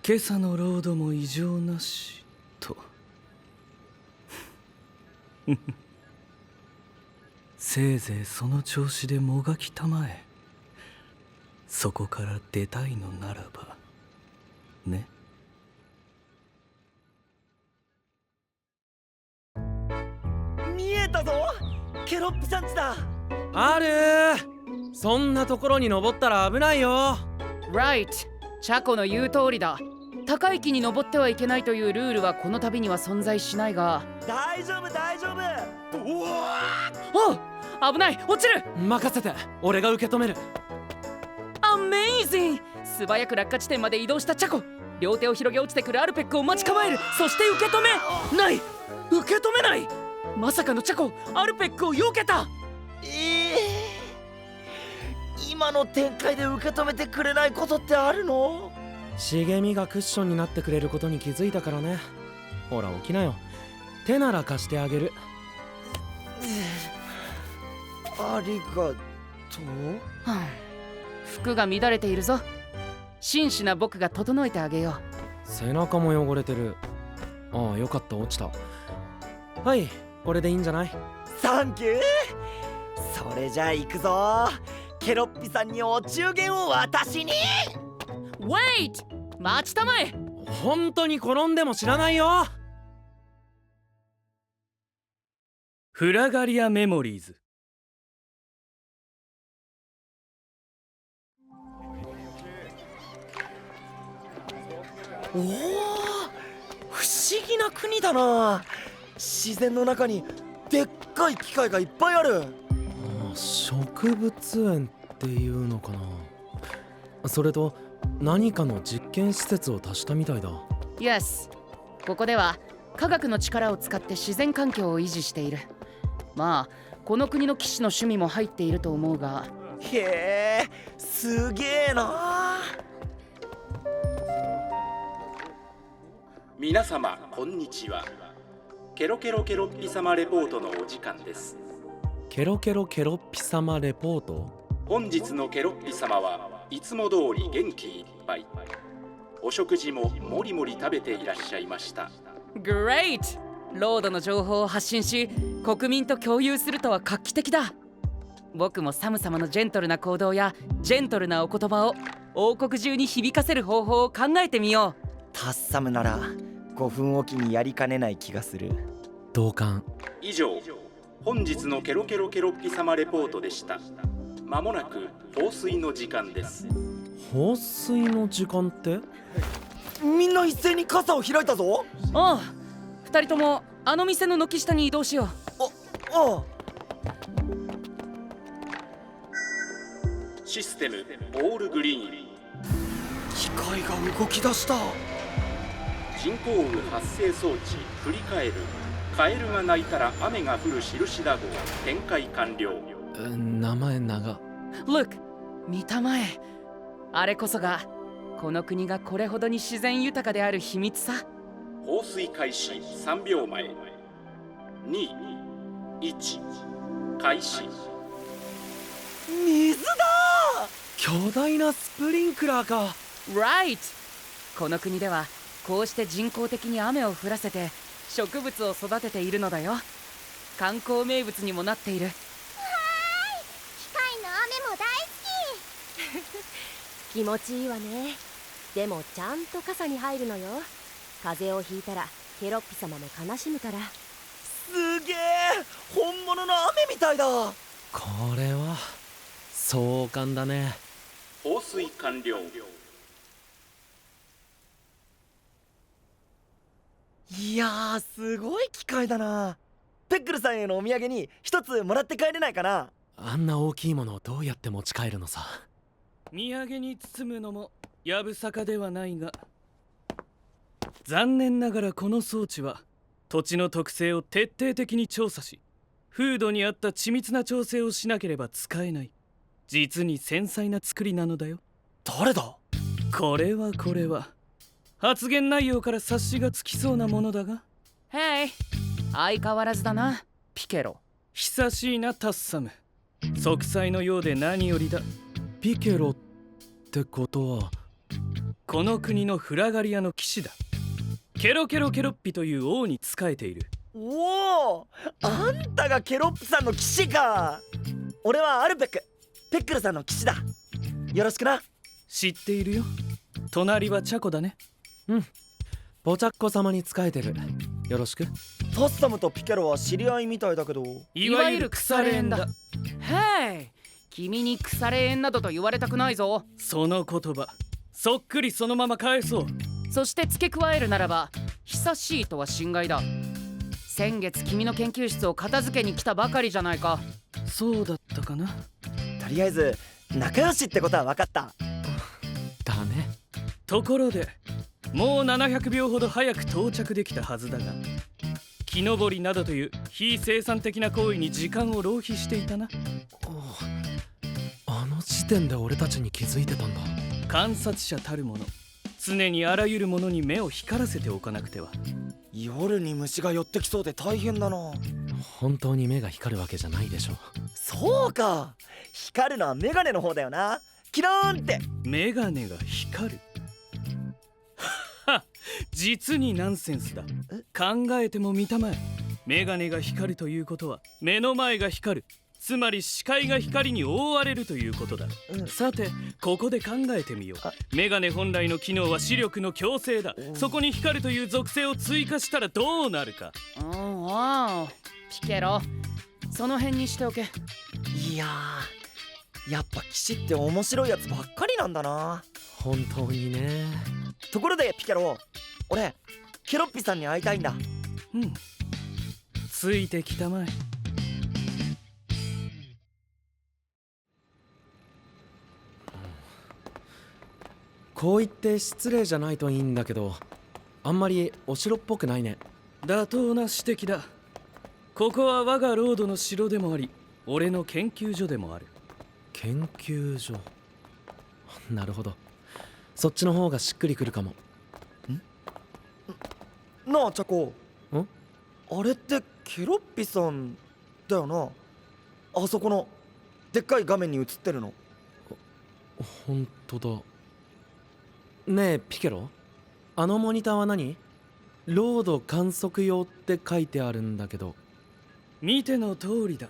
今朝のロードも異常なしと。せいぜいその調子でもがきたまえ。そこから出たいのならばね。見えたぞ、ケロッピさんちだ。あるー、そんなところに登ったら危ないよ。Right、チャコの言う通りだ。高い木に登ってはいけないというルールはこの旅には存在しないが。大丈夫大丈夫。うわおう、危ない、落ちる。任せて、俺が受け止める。Amazing、素早く落下地点まで移動したチャコ。両手を広げ落ちてくるアルペックを待ち構える。そして受け止めない、受け止めない。まさかのチャコ、アルペックを避けた。今の展開で受け止めてくれないことってあるの？茂みがクッションになってくれることに気づいたからね。ほら起きなよ、手なら貸してあげる。ありがとう。服が乱れているぞ。真摯な僕が整えてあげよう。背中も汚れてる。ああよかった、落ちた。はい、これでいいんじゃない？サンキュー。それじゃあ行くぞ。ケロッピさんにお中元を渡しに。Wait、 待ちたまえ。本当に転んでも知らないよ。フラガリアメモリーズ。おお、不思議な国だな。自然の中にでっかい機械がいっぱいある。植物園っていうのかな。それと何かの実験施設を足したみたいだ。 Yes、 ここでは科学の力を使って自然環境を維持している。まあこの国の騎士の趣味も入っていると思うが。へえ、すげえな。皆様こんにちは。ケロケロケロッピ様レポートのお時間です。ケロケロケロッピ様レポート。本日のケロッピ様はいつも通り元気いっぱい。お食事ももりもり食べていらっしゃいました。 Great、 ロードの情報を発信し国民と共有するとは画期的だ。僕もサム様のジェントルな行動やジェントルなお言葉を王国中に響かせる方法を考えてみよう。タッサムなら5分おきにやりかねない気がする。同感。以上、本日のケロケロケロッピ様レポートでした。まもなく放水の時間です。放水の時間って？みんな一斉に傘を開いたぞ。ああ、2人ともあの店の軒下に移動しよう。ああ。システムオールグリーン。機械が動き出した。人工雨発生装置振り返る。カエルが鳴いたら雨が降る印だ号展開完了。名前長。 Look、 見たまえ。あれこそがこの国がこれほどに自然豊かである秘密さ。放水開始3秒前。2、1、開始。水だ。巨大なスプリンクラーか。 Right、 この国ではこうして人工的に雨を降らせて植物を育てているのだよ。観光名物にもなっている。機械の雨も大好き。気持ちいいわね。でもちゃんと傘に入るのよ。風邪をひいたらケロッピ様も悲しむから。すげえ、本物の雨みたいだ。これは壮観だね。放水完了。いやー、すごい機械だな。ペックルさんへのお土産に一つもらって帰れないかな。あんな大きいものをどうやって持ち帰るのさ。土産に包むのもやぶさかではないが、残念ながらこの装置は土地の特性を徹底的に調査し、風土に合った緻密な調整をしなければ使えない、実に繊細な作りなのだよ。誰だ？これは発言内容から察しがつきそうなものだが。Hey、 相変わらずだなピケロ。久しいなタッサム。息災のようで何よりだ。ピケロってことはこの国のフラガリアの騎士だ。ケロケロケロッピという王に仕えている。おお、あんたがケロッピさんの騎士か。俺はアルペックルさんの騎士だ。よろしくな。知っているよ。隣はチャコだね。ポチャッコ様に仕えてる。よろしく。タッサムとピケロは知り合いみたいだけど。いわゆる腐れ縁だ。へい、君に腐れ縁などと言われたくないぞ。その言葉そっくりそのまま返そう。そして付け加えるならば、久しいとは心外だ。先月君の研究室を片付けに来たばかりじゃないか。そうだったかな。とりあえず仲良しってことは分かった。だね。ところでもう700秒ほど早く到着できたはずだが、木登りなどという非生産的な行為に時間を浪費していたな。あの時点で俺たちに気づいてたんだ。観察者たるもの、常にあらゆるものに目を光らせておかなくては。夜に虫が寄ってきそうで大変だな。本当に目が光るわけじゃないでしょ。そうか、光るのはメガネの方だよな。キラーンって。メガネが光る。はっ、実にナンセンスだ。考えてもみたまえ。メガネが光るということは目の前が光る、つまり視界が光に覆われるということだ。さてここで考えてみよう。メガネ本来の機能は視力の矯正だ。そこに光るという属性を追加したらどうなるか。ピケロ、その辺にしておけ。いやー、やっぱ騎士って面白いやつばっかりなんだな。本当にね。ところでピケロ、俺ケロッピさんに会いたいんだ。ついてきたまえ。こう言って失礼じゃないといいんだけど、あんまりお城っぽくないね。妥当な指摘だ。ここは我がロードの城でもあり、俺の研究所でもある。研究所。なるほど。そっちの方がしっくりくるかも。なあチャコ、ん？あれってケロッピさんだよな。あそこのでっかい画面に映ってるの。本当だ。ねえピケロ、あのモニターは何？ロード観測用って書いてあるんだけど。見ての通りだ。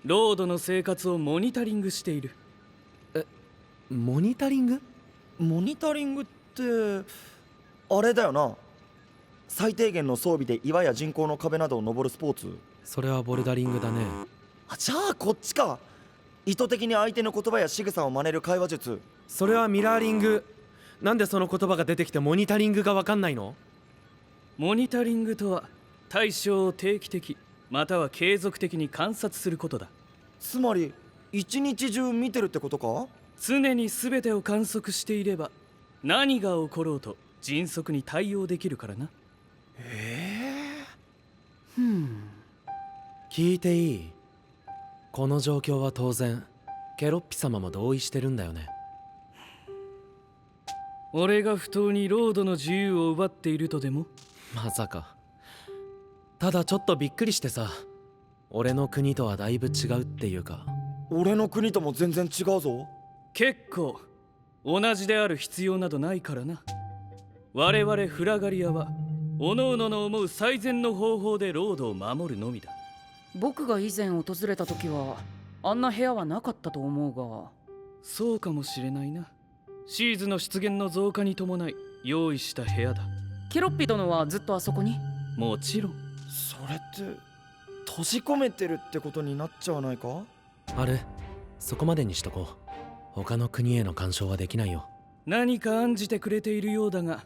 ロードの生活をモニタリングしている。モニタリング？モニタリングってあれだよな。最低限の装備で岩や人工の壁などを登るスポーツ。それはボルダリングだね。じゃあこっちか。意図的に相手の言葉や仕草を真似る会話術。それはミラーリング。なんでその言葉が出てきてモニタリングが分かんないの？モニタリングとは対象を定期的または継続的に観察することだ。つまり一日中見てるってことか？常に全てを観測していれば何が起ころうと迅速に対応できるからな。聞いていい？この状況は当然ケロッピ様も同意してるんだよね。俺が不当にロードの自由を奪っているとでも？まさか。ただちょっとびっくりしてさ。俺の国とはだいぶ違うっていうか。俺の国とも全然違うぞ。結構同じである必要などないからな。我々フラガリアは各々の思う最善の方法でロードを守るのみだ。僕が以前訪れた時はあんな部屋はなかったと思うが。そうかもしれないな。シーズの出現の増加に伴い用意した部屋だ。ケロッピ殿はずっとあそこに？もちろん。それって閉じ込めてるってことになっちゃわないか？あれ、そこまでにしとこう。他の国への干渉はできないよ。何か案じてくれているようだが、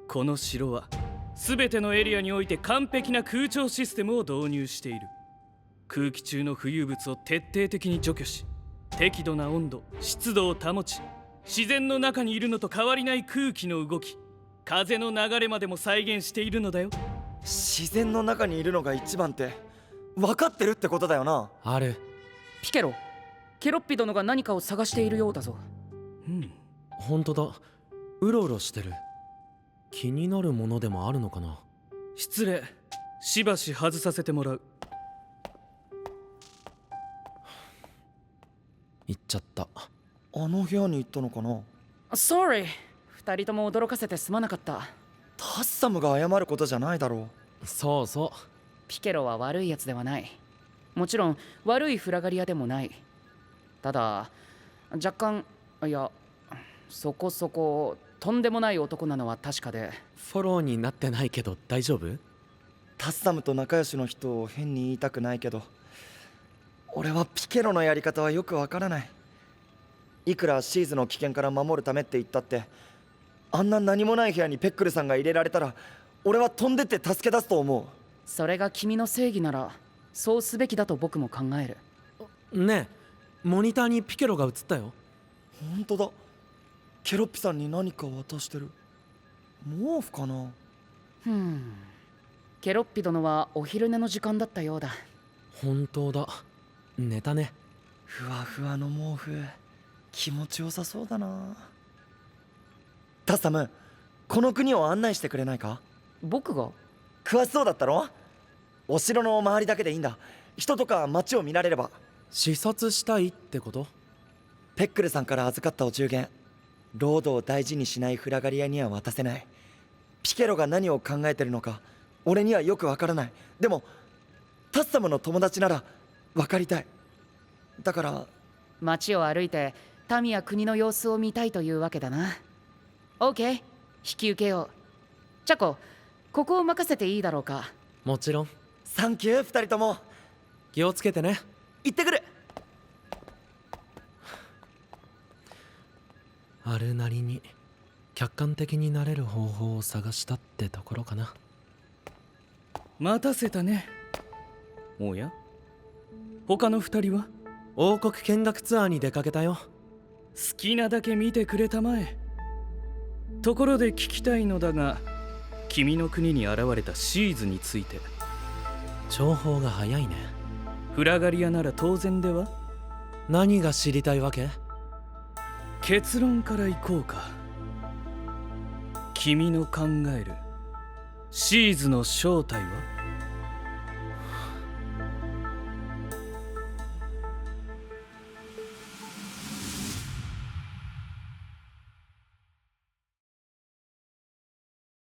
この城は全てのエリアにおいて完璧な空調システムを導入している。空気中の浮遊物を徹底的に除去し、適度な温度、湿度を保ち、自然の中にいるのと変わりない空気の動き、風の流れまでも再現しているのだよ。自然の中にいるのが一番って分かってるってことだよな。ある。ピケロ、ケロッピ殿が何かを探しているようだぞ。本当だ。うろうろしてる。気になるものでもあるのかな？失礼。しばし外させてもらう。行っちゃった。あの部屋に行ったのかな？ Sorry、2人とも驚かせてすまなかった。タッサムが謝ることじゃないだろそうそピケロは悪いやつではない。もちろん悪いフラガリアでもない。ただ若干、いやそこそことんでもない男なのは確かで。フォローになってないけど大丈夫？タッサムと仲良しの人を変に言いたくないけど、俺はピケロのやり方はよくわからない。いくらシーズの危険から守るためって言ったって、あんな何もない部屋にペックルさんが入れられたら俺は飛んでって助け出すと思それが君の正義ならそうすべきだと僕も考える。ねえ、モニターにピケロが映ったよ。う。ほんとだ。ケロッピさんに何か渡してる。毛布かな。ケロッピ殿はお昼寝の時間だったようだ。本当だ、寝たね。ふわふわの毛布、気持ちよさそうだな。タッサム、この国を案内してくれないか？僕が？詳しそうだったろ？お城の周りだけでいいんだ。人とか街を見られれば。視察したいってこと？ペックルさんから預かったお中元、ロードを大事にしないフラガリアには渡せない。ピケロが何を考えてるのか俺にはよくわからない。でもタッサムの友達なら分かりたい。だから街を歩いて民や国の様子を見たいというわけだな。オーケー、引き受けよう。チャコ、ここを任せていいだろうか？もちろん。サンキュー、二人とも。気をつけてね。行ってくる。あるなりに客観的になれる方法を探したってところかな。待たせたね。おや、他の2人は？王国見学ツアーに出かけたよ。好きなだけ見てくれたまえ。ところで聞きたいのだが、君の国に現れたシーズについて。情報が早いね。フラガリアなら当然では？何が知りたいわけ？結論からいこうか。君の考えるシーズの正体は？